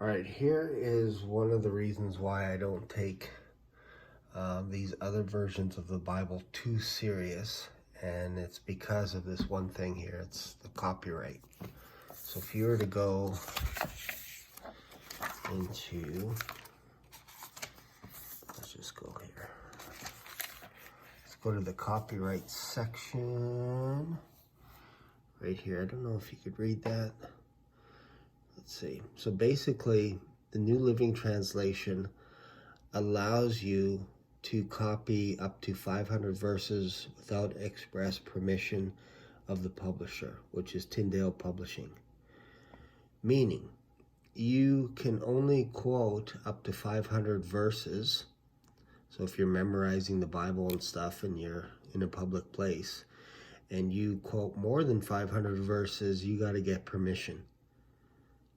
All right, here is one of the reasons why I don't take these other versions of the Bible too serious, and it's because of this one thing here. It's the copyright. So if you were to go into, let's just go here. Let's go to the copyright section right here. I don't know if you could read that. Let's see. So basically, the New Living Translation allows you to copy up to 500 verses without express permission of the publisher, which is Tyndale Publishing. Meaning, you can only quote up to 500 verses. So if you're memorizing the Bible and stuff and you're in a public place and you quote more than 500 verses, you got to get permission.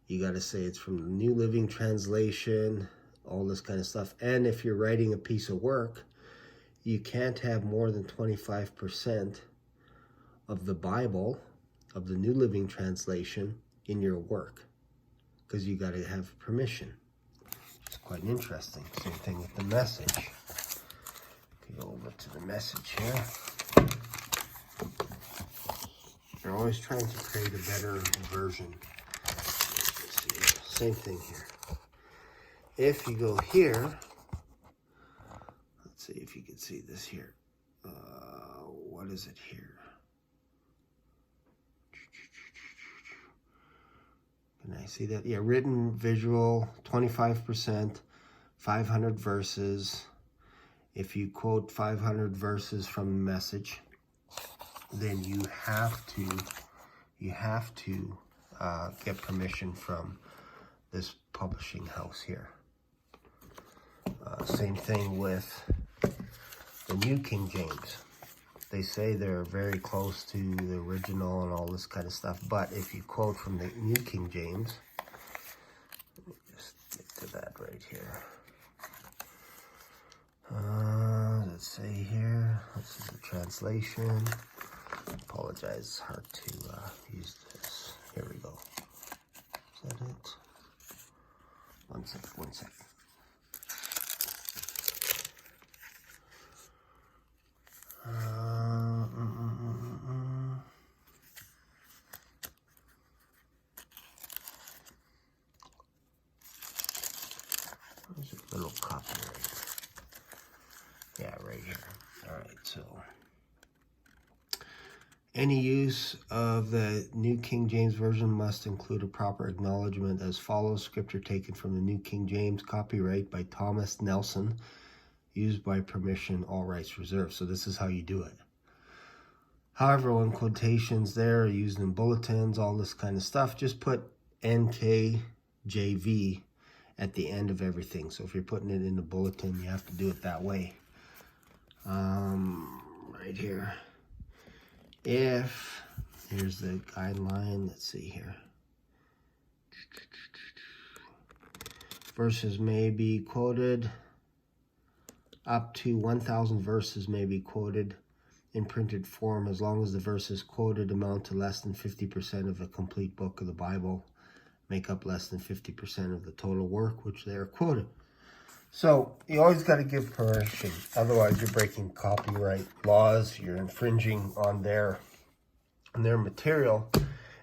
You got to say it's from the New Living Translation, all this kind of stuff. And if you're writing a piece of work, you can't have more than 25% of the Bible, of the New Living Translation, in your work, because you got to have permission. It's quite interesting. Same thing with the Message. Go over to the Message here. They're always trying to create a better version. Same thing here. If you go here, let's see if you can see this here. What is it here? Can I see that? Yeah, written, visual, 25%, 500 verses. If you quote 500 verses from the Message, then you have to get permission from this publishing house here. Same thing with the New King James. They say they're very close to the original and all this kind of stuff, but if you quote from the New King James, let me just get to that right here. Let's say here, this is the translation. Apologize, it's hard to use this. Here we go. Is that it? One sec. There's a little copyright. Yeah, right here. All right, so any use of the New King James Version must include a proper acknowledgement as follows. Scripture taken from the New King James, copyright by Thomas Nelson, used by permission, all rights reserved. So this is how you do it. However, when quotations there are used in bulletins, all this kind of stuff, just put NKJV at the end of everything. So if you're putting it in the bulletin, you have to do it that way. Right here. If, here's the guideline, let's see here. Verses may be quoted, up to 1,000 verses may be quoted in printed form as long as the verses quoted amount to less than 50% of a complete book of the Bible, make up less than 50% of the total work which they are quoted. So you always got to give permission, otherwise you're breaking copyright laws, you're infringing on their material.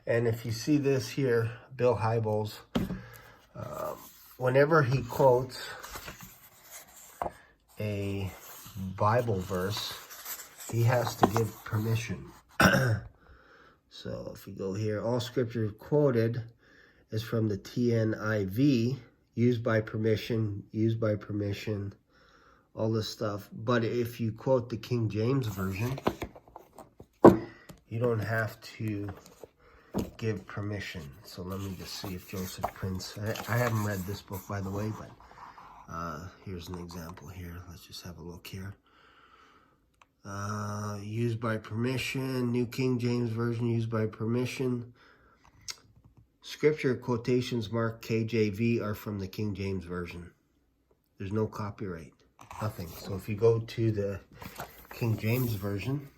And if you see this here, Bill Hybels, whenever he quotes a Bible verse, he has to give permission. So if we go here, all scripture quoted is from the TNIV, used by permission, all this stuff. But if you quote the King James Version, you don't have to give permission. So let me just see if Joseph Prince, I haven't read this book, by the way, but here's an example here. Let's just have a look here. Used by permission, New King James Version, used by permission. Scripture quotations marked KJV are from the King James Version. There's no copyright, nothing. So if you go to the King James Version,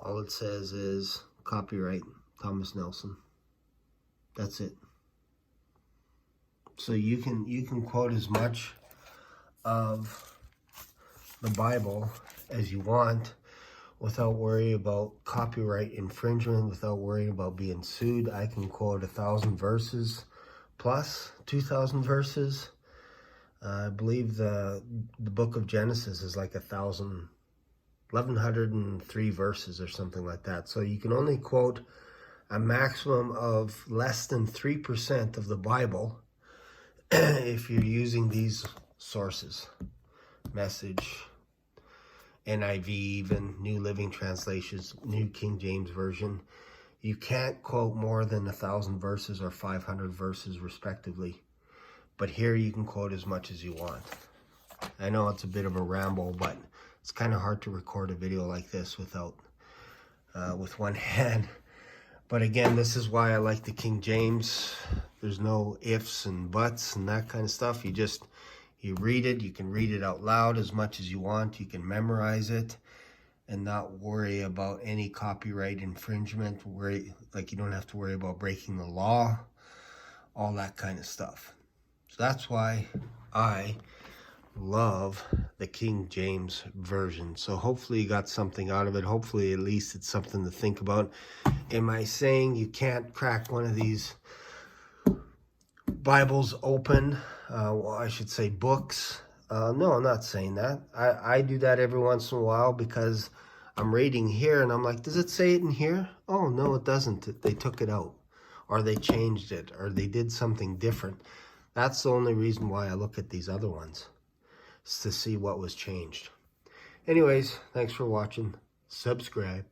All it says is copyright Thomas Nelson. That's it. So you can quote as much of the Bible as you want without worrying about copyright infringement, without worrying about being sued. I can quote 1,000 verses plus 2,000 verses. I believe the book of Genesis is like 1,103 verses or something like that. So you can only quote a maximum of less than 3% of the Bible if you're using these sources. Message, NIV, even New Living Translations, New King James Version. You can't quote more than 1,000 verses or 500 verses respectively. But here you can quote as much as you want. I know it's a bit of a ramble, but it's kind of hard to record a video like this without with one hand. But again, this is why I like the King James. There's no ifs and buts and that kind of stuff. You read it. You can read it out loud as much as you want. You can memorize it and not worry about any copyright infringement. Like you don't have to worry about breaking the law, all that kind of stuff. So that's why I love the King James Version. So hopefully you got something out of it. Hopefully at least it's something to think about. Am I saying you can't crack one of these Bibles open? Well, I should say books. No, I'm not saying that. I do that every once in a while because I'm reading here and I'm like, does it say it in here? Oh, no, it doesn't. They took it out, or they changed it, or they did something different. That's the only reason why I look at these other ones, is to see what was changed. Anyways, thanks for watching. Subscribe.